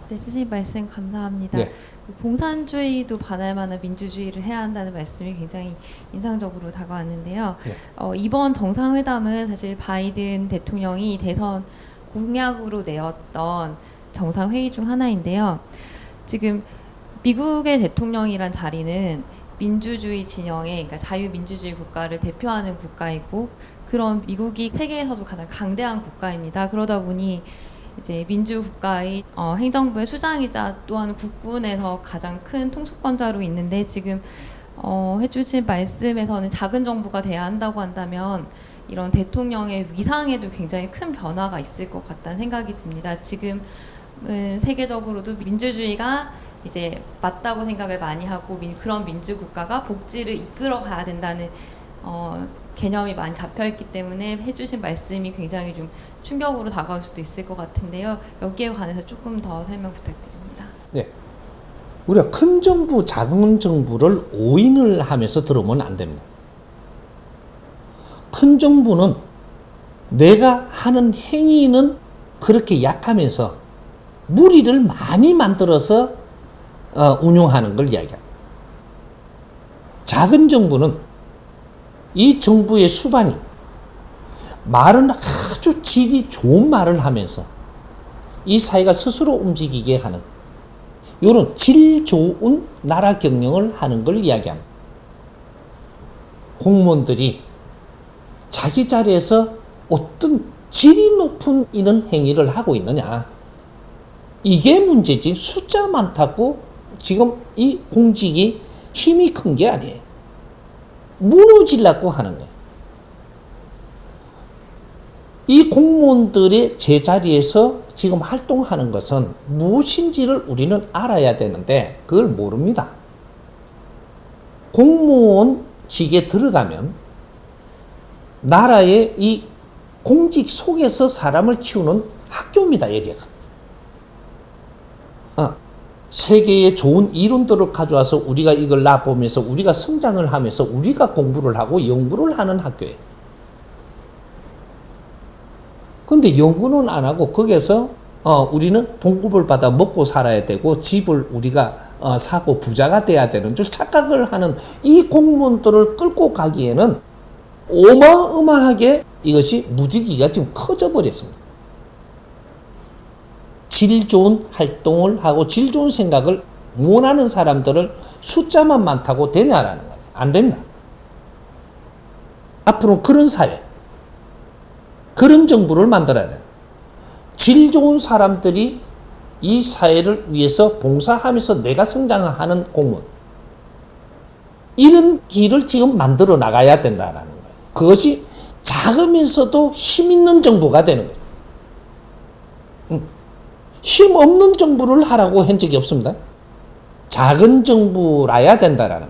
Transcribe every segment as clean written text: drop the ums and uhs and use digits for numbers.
네, 선생님 말씀 감사합니다. 네. 공산주의도 반할 만한 민주주의를 해야 한다는 말씀이 굉장히 인상적으로 다가왔는데요. 네. 이번 정상회담은 사실 바이든 대통령이 대선 공약으로 내었던 정상회의 중 하나인데요. 지금 미국의 대통령이란 자리는 민주주의 진영의, 그러니까 자유민주주의 국가를 대표하는 국가이고, 그런 미국이 세계에서도 가장 강대한 국가입니다. 그러다 보니 이제 민주국가의 행정부의 수장이자 또한 국군에서 가장 큰 통수권자로 있는데, 지금 해주신 말씀에서는 작은 정부가 돼야 한다고 한다면 이런 대통령의 위상에도 굉장히 큰 변화가 있을 것 같다는 생각이 듭니다. 지금은 세계적으로도 민주주의가 이제 맞다고 생각을 많이 하고, 그런 민주국가가 복지를 이끌어 가야 된다는 개념이 많이 잡혀있기 때문에 해주신 말씀이 굉장히 좀 충격으로 다가올 수도 있을 것 같은데요. 여기에 관해서 조금 더 설명 부탁드립니다. 네. 우리가 큰 정부, 작은 정부를 오인을 하면서 들으면 안 됩니다. 큰 정부는 내가 하는 행위는 그렇게 약하면서 무리를 많이 만들어서 운용하는 걸 이야기합니다. 작은 정부는 이 정부의 수반이 말은 아주 질이 좋은 말을 하면서 이 사회가 스스로 움직이게 하는 이런 질 좋은 나라 경영을 하는 걸 이야기합니다. 공무원들이 자기 자리에서 어떤 질이 높은 이런 행위를 하고 있느냐, 이게 문제지 숫자 많다고 지금 이 공직이 힘이 큰 게 아니에요. 무너지려고 하는 거예요. 이 공무원들의 제자리에서 지금 활동하는 것은 무엇인지를 우리는 알아야 되는데 그걸 모릅니다. 공무원직에 들어가면 나라의 이 공직 속에서 사람을 키우는 학교입니다, 여기가. 세계의 좋은 이론들을 가져와서 우리가 이걸 놔보면서 우리가 성장을 하면서 우리가 공부를 하고 연구를 하는 학교예요. 근데 연구는 안 하고 거기에서 우리는 봉급을 받아 먹고 살아야 되고 집을 우리가 사고 부자가 돼야 되는 줄 착각을 하는 이 공무원들을 끌고 가기에는 어마어마하게 이것이 무지기가 지금 커져 버렸습니다. 질 좋은 활동을 하고 질 좋은 생각을 원하는 사람들을 숫자만 많다고 되냐라는 거죠. 안 됩니다. 앞으로 그런 사회, 그런 정부를 만들어야 돼요. 질 좋은 사람들이 이 사회를 위해서 봉사하면서 내가 성장하는 공무원, 이런 길을 지금 만들어 나가야 된다라는 거예요. 그것이 작으면서도 힘 있는 정부가 되는 거예요. 힘 없는 정부를 하라고 한 적이 없습니다. 작은 정부라야 된다라는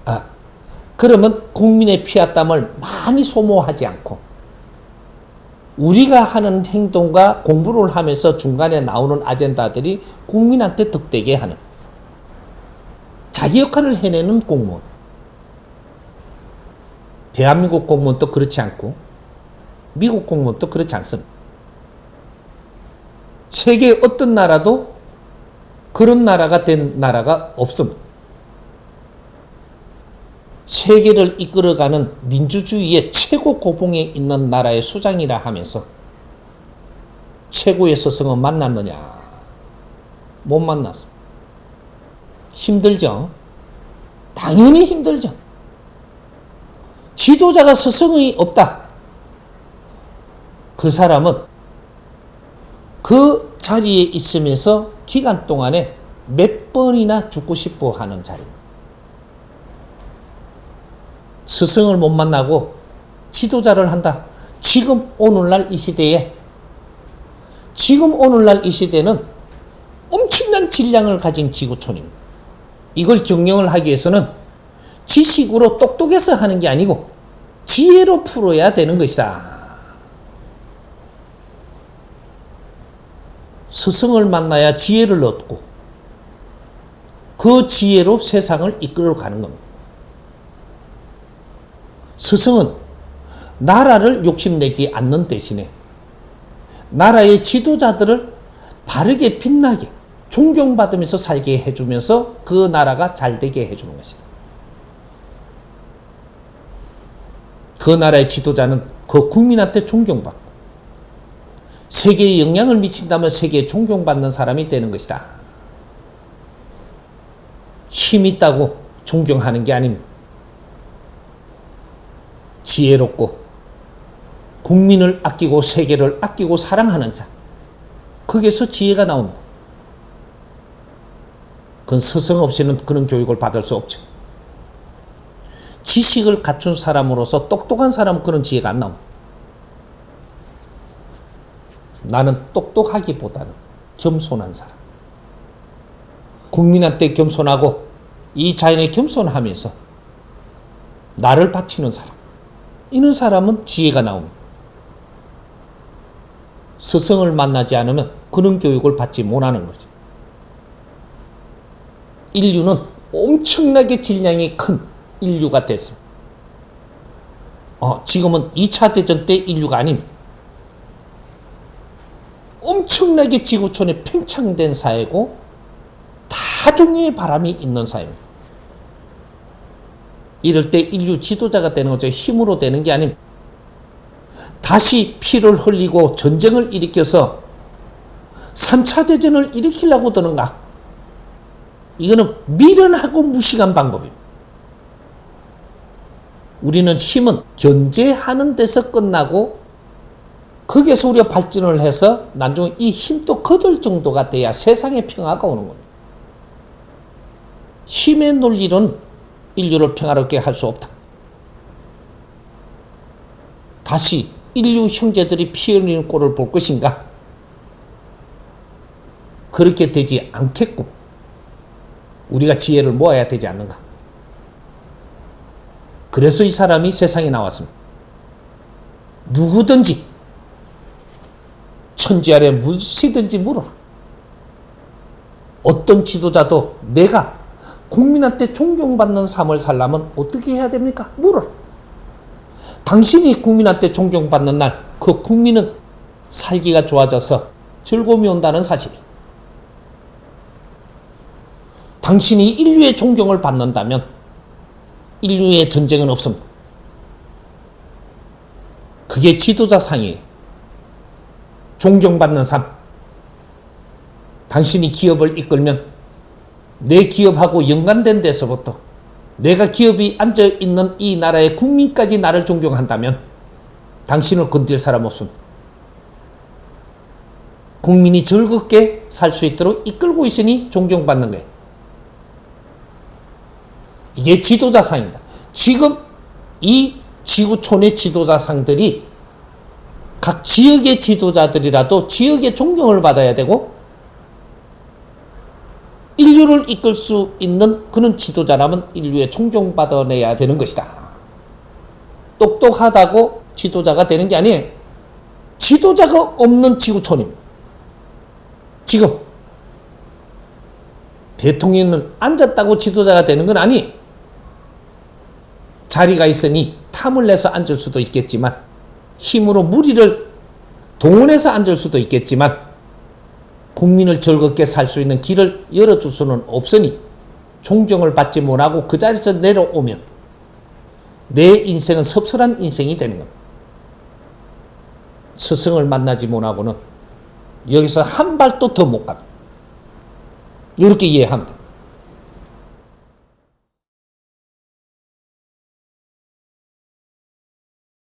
거죠. 그러면 국민의 피와 땀을 많이 소모하지 않고 우리가 하는 행동과 공부를 하면서 중간에 나오는 아젠다들이 국민한테 득되게 하는 자기 역할을 해내는 공무원. 대한민국 공무원도 그렇지 않고 미국 공무원도 그렇지 않습니다. 세계 어떤 나라도 그런 나라가 된 나라가 없습니다. 세계를 이끌어가는 민주주의의 최고 고봉에 있는 나라의 수장이라 하면서 최고의 스승은 만났느냐? 못 만났습니다. 힘들죠? 당연히 힘들죠. 지도자가 스승이 없다. 그 사람은 그 자리에 있으면서 기간 동안에 몇 번이나 죽고 싶어 하는 자리입니다. 스승을 못 만나고 지도자를 한다. 지금 오늘날 이 시대에, 지금 오늘날 이 시대는 엄청난 질량을 가진 지구촌입니다. 이걸 경영을 하기 위해서는 지식으로 똑똑해서 하는 게 아니고 지혜로 풀어야 되는 것이다. 스승을 만나야 지혜를 얻고 그 지혜로 세상을 이끌어가는 겁니다. 스승은 나라를 욕심내지 않는 대신에 나라의 지도자들을 바르게 빛나게 존경받으면서 살게 해주면서 그 나라가 잘 되게 해주는 것이다. 그 나라의 지도자는 그 국민한테 존경받고 세계에 영향을 미친다면 세계에 존경받는 사람이 되는 것이다. 힘 있다고 존경하는 게 아닙니다. 지혜롭고 국민을 아끼고 세계를 아끼고 사랑하는 자, 거기에서 지혜가 나옵니다. 그건 스승 없이는 그런 교육을 받을 수 없죠. 지식을 갖춘 사람으로서 똑똑한 사람은 그런 지혜가 안 나옵니다. 나는 똑똑하기보다는 겸손한 사람. 국민한테 겸손하고 이 자연에 겸손하면서 나를 바치는 사람. 이런 사람은 지혜가 나옵니다. 스승을 만나지 않으면 그런 교육을 받지 못하는 거죠. 인류는 엄청나게 질량이 큰 인류가 됐습니다. 지금은 2차 대전 때 인류가 아닙니다. 엄청나게 지구촌에 팽창된 사회고 다종류의 바람이 있는 사회입니다. 이럴 때 인류 지도자가 되는 거죠. 힘으로 되는 게 아닙니다. 다시 피를 흘리고 전쟁을 일으켜서 3차 대전을 일으키려고 드는가? 이거는 미련하고 무식한 방법입니다. 우리는 힘은 견제하는 데서 끝나고 거기에서 우리가 발전을 해서 나중에 이 힘도 거둘 정도가 돼야 세상에 평화가 오는 겁니다. 힘의 논리는 인류를 평화롭게 할 수 없다. 다시 인류 형제들이 피 흘리는 꼴을 볼 것인가? 그렇게 되지 않겠고 우리가 지혜를 모아야 되지 않는가? 그래서 이 사람이 세상에 나왔습니다. 누구든지 천지 아래 무엇이든지 물어라. 어떤 지도자도 내가 국민한테 존경받는 삶을 살려면 어떻게 해야 됩니까? 물어라. 당신이 국민한테 존경받는 날 그 국민은 살기가 좋아져서 즐거움이 온다는 사실이. 당신이 인류의 존경을 받는다면 인류의 전쟁은 없습니다. 그게 지도자상이에요. 존경받는 삶. 당신이 기업을 이끌면 내 기업하고 연관된 데서부터 내가 기업이 앉아있는 이 나라의 국민까지 나를 존경한다면 당신을 건들 사람 없습니다. 국민이 즐겁게 살 수 있도록 이끌고 있으니 존경받는 거예요. 이게 지도자상입니다. 지금 이 지구촌의 지도자상들이 각 지역의 지도자들이라도 지역의 존경을 받아야 되고 인류를 이끌 수 있는 그런 지도자라면 인류에 존경받아내야 되는 것이다. 똑똑하다고 지도자가 되는 게 아니에요. 지도자가 없는 지구촌입니다. 지금 대통령은 앉았다고 지도자가 되는 건 아니에요. 자리가 있으니 탐을 내서 앉을 수도 있겠지만 힘으로 무리를 동원해서 앉을 수도 있겠지만 국민을 즐겁게 살 수 있는 길을 열어줄 수는 없으니 존경을 받지 못하고 그 자리에서 내려오면 내 인생은 섭섭한 인생이 되는 겁니다. 스승을 만나지 못하고는 여기서 한 발도 더 못 갑니다. 이렇게 이해하면 됩니다.